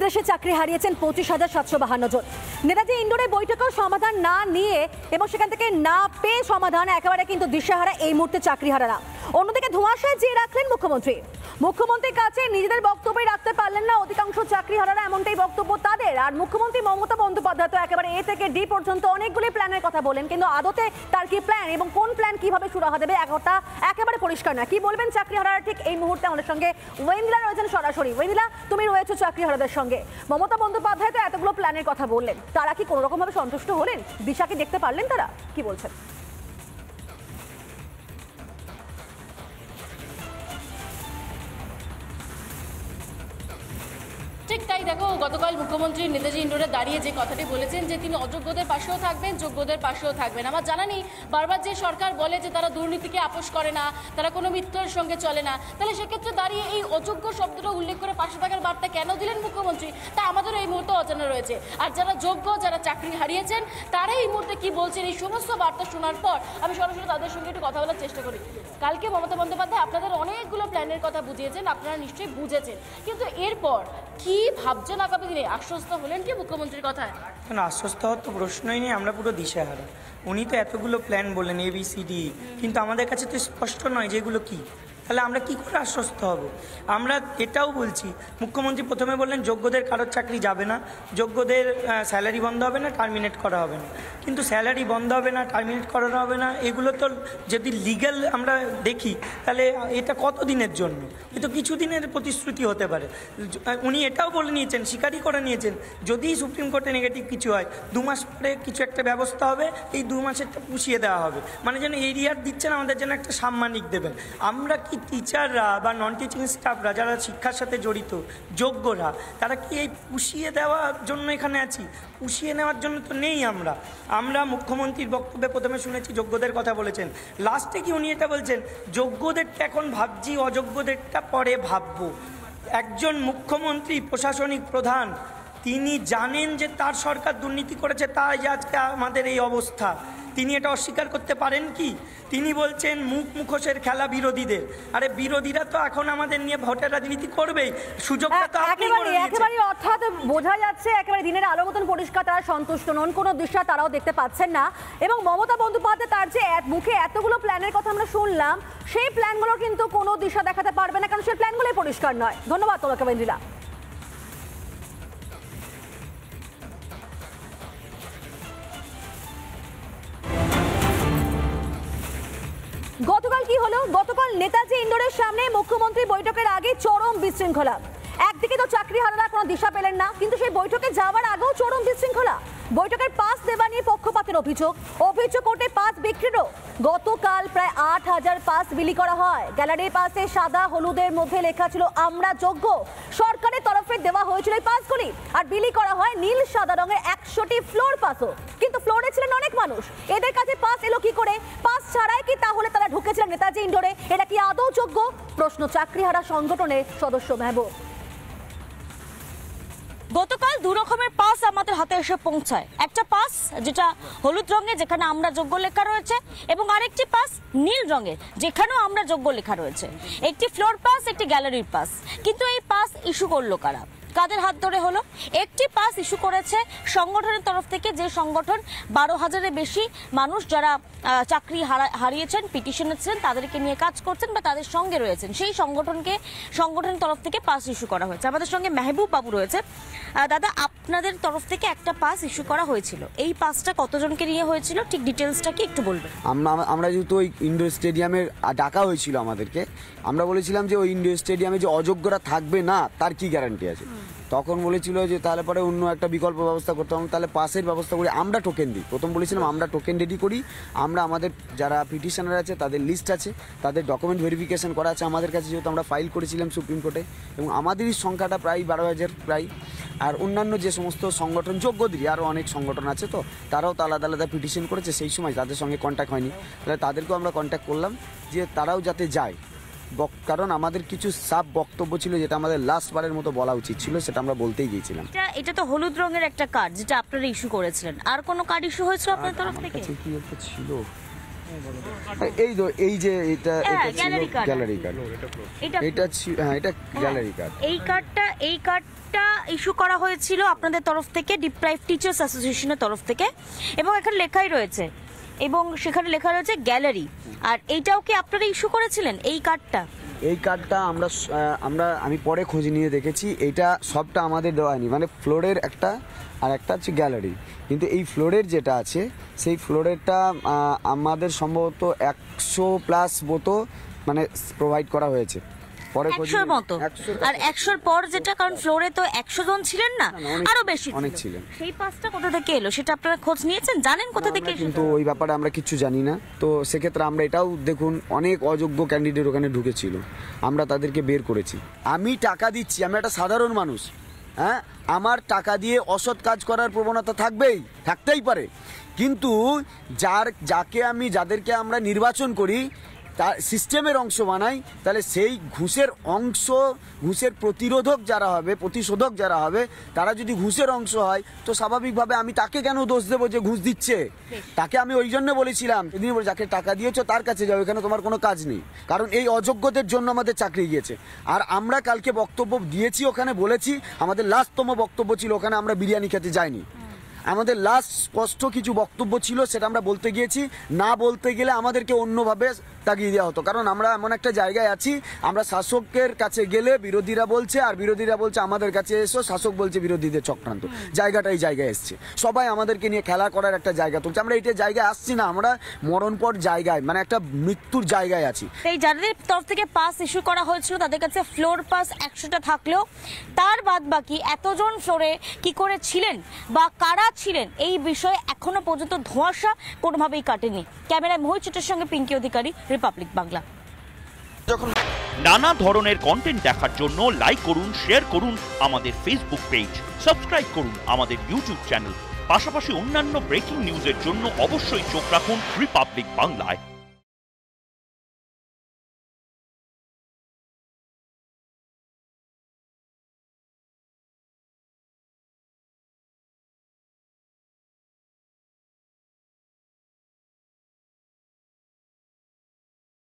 দেশে চাকরি হারিয়েছেন 25,752 জন। নেতাজি ইন্ডোরে বৈঠকেও সমাধান না নিয়ে এবং সেখান থেকে না পেয়ে সমাধান একেবারে কিন্তু দিশেহারা এই মুহূর্তে চাকরিহারারা। অন্যদিকে ধোঁয়াশায় জিয়ে রাখলেন মুখ্যমন্ত্রীর কাছে নিজেদের বক্তব্যই রাখতে পারলেন না অধিকাংশ চাকরিহারারা, এমনটাই বক্তব্য তাদের। আর মুখ্যমন্ত্রী মমতা বন্দ্যোপাধ্যায় তো একেবারে এ থেকে ডি পর্যন্ত অনেকগুলি প্ল্যানের কথা বলেন, কিন্তু আদতে তার কি প্ল্যান এবং কোন প্ল্যান কিভাবে সুরাহা দেবে একেবারে পরিষ্কার না। কি বলবেন চাকরিহারারা ঠিক এই মুহূর্তে? আমাদের সঙ্গে ওয়েন্দিলা রয়েছেন সরাসরি। ওয়েন্দিলা, তুমি রয়েছো চাকরিহারাদের সঙ্গে। মমতা বন্দ্যোপাধ্যায় তো এতগুলো প্ল্যানের কথা বললেন, তারা কি কোনো রকম ভাবে সন্তুষ্ট হলেন? দিশাকে দেখতে পারলেন তারা? কি বলছেন? ঠিক তাই, দেখো গতকাল মুখ্যমন্ত্রী নেতাজি ইন্ডোরে দাঁড়িয়ে যে কথাটি বলেছেন যে তিনি অযোগ্যদের পাশেও থাকবেন, যোগ্যদের পাশেও থাকবেন। আমার জানা নেই, বারবার যে সরকার বলে যে তারা দুর্নীতিকে আপোষ করে না, তারা কোনো মিথ্যার সঙ্গে চলে না, তাহলে সেক্ষেত্রে দাঁড়িয়ে এই অযোগ্য শব্দটা উল্লেখ করে পাশে থাকার বার্তা কেন দিলেন মুখ্যমন্ত্রী, তা আমাদের এই মুহূর্তে অজানা রয়েছে। আর যারা যোগ্য, যারা চাকরি হারিয়েছেন, তারাই এই মুহূর্তে কি বলছেন এই সমস্ত বার্তা শোনার পর আমি সরাসরি তাদের সঙ্গে একটু কথা বলার চেষ্টা করি। কালকে মমতা বন্দ্যোপাধ্যায় আপনাদের অনেকগুলো প্ল্যানের কথা বুঝিয়েছেন, আপনারা নিশ্চয়ই বুঝেছেন, কিন্তু এরপর কি ভাবছেন আগামী দিনে? আশ্বস্ত হলেন কি মুখ্যমন্ত্রীর কথায়? না, আশ্বস্ত হওয়ার তো প্রশ্নই নেই। আমরা পুরো দিশেহারা। উনি তো এতগুলো প্ল্যান বললেন ABCD, কিন্তু আমাদের কাছে তো স্পষ্ট নয় যেগুলো কি। তাহলে আমরা কি করে আশ্বস্ত হব? আমরা এটাও বলছি, মুখ্যমন্ত্রী প্রথমে বললেন যোগ্যদের কারোর চাকরি যাবে না, যোগ্যদের স্যালারি বন্ধ হবে না, টার্মিনেট করা হবে না। কিন্তু স্যালারি বন্ধ হবে না, টার্মিনেট করা হবে না, এগুলো তো যদি লিগ্যাল আমরা দেখি তাহলে এটা কত দিনের জন্য? এ তো কিছু দিনের প্রতিশ্রুতি হতে পারে। উনি এটাও বলে নিয়েছেন, স্বীকারই করে নিয়েছেন, যদি সুপ্রিম কোর্টে নেগেটিভ কিছু হয় 2 মাস পরে কিছু একটা ব্যবস্থা হবে, এই 2 মাসেরটা পুষিয়ে দেওয়া হবে। মানে যেন এরিয়ার দিচ্ছেন, আমাদের যেন একটা সাম্মানিক দেবেন। আমরা কি টিচাররা বা নন টিচিং স্টাফরা যারা শিক্ষার সাথে জড়িত যোগ্যরা, তারা কি এই পুষিয়ে দেওয়ার জন্য এখানে আছি? পুষিয়ে নেওয়ার জন্য তো নেই। আমরা মুখ্যমন্ত্রীর বক্তব্যে প্রথমে শুনেছি যোগ্যদের কথা বলেছেন, লাস্টে কি উনি এটা বলছেন যোগ্যদেরটা এখন ভাবছি, অযোগ্যদেরটা পরে ভাববো। একজন মুখ্যমন্ত্রী, প্রশাসনিক প্রধান, তিনি জানেন যে তার সরকার দুর্নীতি করেছে, তাই আজকে আমাদের এই অবস্থা। তিনি এটা অস্বীকার করতে পারেন কি? তিনি বলছেন মুখোশের খেলা বিরোধীদের। আরে বিরোধীরা তো এখন আমাদের নিয়ে ভোটের রাজনীতি করবেই, সুযোগটা তো আপনি করে দিয়েছেন। একেবারে অর্থাৎ বোঝা যাচ্ছে একেবারে দিনের আলো মতন পরিষ্কার তারা সন্তুষ্ট নন, কোনো দৃশ্য তারাও দেখতে পাচ্ছেন না। এবং মমতা বন্দ্যোপাধ্যায় তার যে মুখে এতগুলো প্ল্যানের কথা আমরা শুনলাম, সেই প্ল্যানগুলো কিন্তু কোনো দিশা দেখাতে পারবে না, কারণ সেই প্ল্যানগুলোই পরিষ্কার নয়। ধন্যবাদ তোমাকে ওয়েন্দিলা। গতকাল কি হলো? গতকাল নেতাজি ইন্ডোরের সামনে মুখ্যমন্ত্রী বৈঠকের আগে চরম বিশৃঙ্খলা। একদিকে তো চাকরিহারারা কোনো দিশা পেলেন না, কিন্তু সেই বৈঠকে যাওয়ার আগেও চরম বিশৃঙ্খলা। বৈঠকের পাস দেওয়া নিয়ে পক্ষপাতের অভিযোগ ওঠে পাস বিক্রিরও। গতকাল প্রায় 8,000 পাস বিলি করা হয়। গ্যালারির পাশে সাদা হলুদের মধ্যে লেখা ছিল আমরা যোগ্য। সরকারের তরফে দেওয়া হয়েছিল এই পাসগুলি, আর বিলি করা হয় নীল সাদা রঙের 100টি ফ্লোর পাসও। কিন্তু ফ্লোরে ছিলেন অনেক মানুষ, এদের কাছে পাস এলো কি করে? পাস ছাড়াই কি তাহলে তারা ঢুকেছিলেন নেতাজি ইন্ডোরে? এটা কি আদৌ যোগ্য? প্রশ্ন চাকরিহারা সংগঠনের সদস্য মেহবুব। গতকাল 2 রকমের পাস আমাদের হাতে এসে পৌঁছায়। একটা পাস যেটা হলুদ রঙের, যেখানে আমরা যোগ্য লেখা রয়েছে, এবং আরেকটি পাস নীল রঙের, যেখানেও আমরা যোগ্য লেখা রয়েছে। একটি ফ্লোর পাস, একটি গ্যালারির পাস। কিন্তু এই পাস ইস্যু করলো কারা, কাদের হাত ধরে হলো? একটি পাস ইস্যু করেছে সংগঠনের তরফ থেকে, যে সংগঠন 12,000-এর বেশি মানুষ যারা চাকরি হারিয়েছেন, পিটিশনে ছিলেন, তাদেরকে নিয়ে কাজ করছেন বা তাদের সঙ্গে রয়েছেন, সেই সংগঠনের তরফ থেকে পাস ইস্যু করা হয়েছে। আমাদের সঙ্গে মেহবুব বাবু রয়েছে। দাদা, আপনাদের তরফ থেকে একটা পাস ইস্যু করা হয়েছিল, এই পাসটা কতজনকে নিয়ে হয়েছিল, ঠিক ডিটেলসটা কি একটু বলবেন? আমরা যেহেতু ওই ইন্ডোর স্টেডিয়ামে ডাকা হয়েছিল আমাদেরকে, আমরা বলেছিলাম যে ওই ইন্ডোর স্টেডিয়ামে যে অযোগ্যরা থাকবে না তার কি গ্যারান্টি আছে। তখন বলেছিল যে তাহলে পরে অন্য একটা বিকল্প ব্যবস্থা করতে হবে, তাহলে পাসের ব্যবস্থা করি, আমরা টোকেন দিই। প্রথম বলেছিলাম আমরা টোকেন রেডি করি, আমরা আমাদের যারা পিটিশনার আছে তাদের লিস্ট আছে, তাদের ডকুমেন্ট ভেরিফিকেশন করা আছে আমাদের কাছে, যেহেতু আমরা ফাইল করেছিলাম সুপ্রিম কোর্টে, এবং আমাদেরই সংখ্যাটা প্রায় 12,000 প্রায়। আর অন্যান্য যে সমস্ত সংগঠন যোগ্যদেরই আরও অনেক সংগঠন আছে, তো তারাও তো আলাদা আলাদা পিটিশন করেছে, সেই সময় তাদের সঙ্গে কন্ট্যাক্ট হয়নি, তাহলে তাদেরকেও আমরা কন্ট্যাক্ট করলাম যে তারাও যাতে যায়। কারণ আমাদের কিছু সাব বক্তব্য ছিল যেটা আমাদের লাস্ট বারের মতো বলা উচিত ছিল, সেটা আমরা বলতেই গিয়েছিলাম। এটা তো হলুদ রঙের একটা কার্ড যেটা আপনারা ইস্যু করেছিলেন, আর কোনো কার্ড ইস্যু হয়েছিল আপনার তরফ থেকে? কি একটা ছিল, এই তো এই যে এটা হ্যাঁ, এটা ছিল gallery card। গ্যালারি কার্ড, এটা এটা হ্যাঁ এটা গ্যালারি কার্ড। এই কার্ডটা ইস্যু করা হয়েছিল আপনাদের তরফ থেকে, ডিপ্রাইভ টিচার্স অ্যাসোসিয়েশনের তরফ থেকে, এবং এখানে লেখাই রয়েছে, এবং সেখানে লেখা রয়েছে গ্যালারি। আর এইটাও কি আপনারা ইস্যু করেছিলেন এই কার্ডটা? এই কার্ডটা আমি পরে খোঁজ নিয়ে দেখেছি, এটা সবটা আমাদের দেওয়া হয়নি, মানে ফ্লোরের একটা আর একটা হচ্ছে গ্যালারি, কিন্তু এই ফ্লোরের যেটা আছে সেই ফ্লোরেরটা আমাদের সম্ভবত 100+ মতো মানে প্রোভাইড করা হয়েছে। পরে 100-র মতো, আর 100-র পর যেটা, কারণ ফ্লোরে তো 100 জন ছিলেন না, আরো বেশি অনেক ছিলেন। সেই পাসটা কোথা থেকে এলো সেটা আপনারা খোঁজ নিয়েছেন, জানেন কোথা থেকে এসেছে? কিন্তু ওই ব্যাপারে আমরা কিছু জানি না। তো সেক্ষেত্রে আমরা এটাও দেখুন, অনেক অযোগ্য ক্যান্ডিডেট ওখানে ঢুকেছিল, আমরা তাদেরকে বের করেছি। আমি টাকা দিচ্ছি, আমি একটা সাধারণ মানুষ, হ্যাঁ, আমার টাকা দিয়ে অসৎ কাজ করার প্রবণতা থাকতেই পারে, কিন্তু যাদেরকে আমরা নির্বাচন করি, তার সিস্টেমের অংশ বানাই, তাহলে সেই ঘুষের প্রতিশোধক যারা হবে তারা যদি ঘুষের অংশ হয়, তো স্বাভাবিকভাবে আমি তাকে কেন দোষ দেবো যে ঘুষ দিচ্ছে? তাকে আমি ওই জন্য বলেছিলাম, যাকে টাকা দিয়েছো তার কাছে যাও, এখানে তোমার কোনো কাজ নেই, কারণ এই অযোগ্যদের জন্য আমাদের চাকরি গিয়েছে। আর আমরা কালকে বক্তব্য দিয়েছি, ওখানে বলেছি, আমাদের লাস্টতম বক্তব্য ছিল, ওখানে আমরা বিরিয়ানি খেতে যাইনি, আমাদের লাস্ট স্পষ্ট কিছু বক্তব্য ছিল, সেটা আমরা বলতে গিয়েছি। না বলতে গেলে আমাদেরকে অন্যভাবে তাগিয়ে দেওয়া হতো, কারণ আমরা এমন একটা জায়গায় আছি, আমরা শাসকের কাছে গেলে বিরোধীরা বলছে, আর বিরোধীরা বলছে আমাদের কাছে এসো, শাসক বলছে বিরোধীদের চক্রান্ত। জায়গাটা এই জায়গায় এসছে, সবাই আমাদেরকে নিয়ে খেলা করার একটা জায়গা তুলছে। আমরা এইটা জায়গায় আসছি না, আমরা মরণপর জায়গায়, মানে একটা মৃত্যুর জায়গায় আছি। এই যাদের তরফ থেকে পাস ইস্যু করা হয়েছিল তাদের কাছে ফ্লোর পাস 100টা থাকলেও তার বাদ বাকি এতজন ফ্লোরে কি করে ছিলেন বা কারা ছিলেন, এই বিষয়ে এখনো পর্যন্ত ধোঁয়াশা কোনোভাবেই কাটেনি। ক্যামেরায় মোহিত চিত্রের সঙ্গে পিঙ্কি অধিকারী, রিপাবলিক বাংলা। নানা ধরনের কন্টেন্ট দেখার জন্য লাইক করুন, শেয়ার করুন আমাদের ফেসবুক পেজ, সাবস্ক্রাইব করুন আমাদের ইউটিউব চ্যানেল, পাশাপাশি অন্যান্য ব্রেকিং নিউজের জন্য অবশ্যই চোখ রাখুন রিপাবলিক বাংলায়।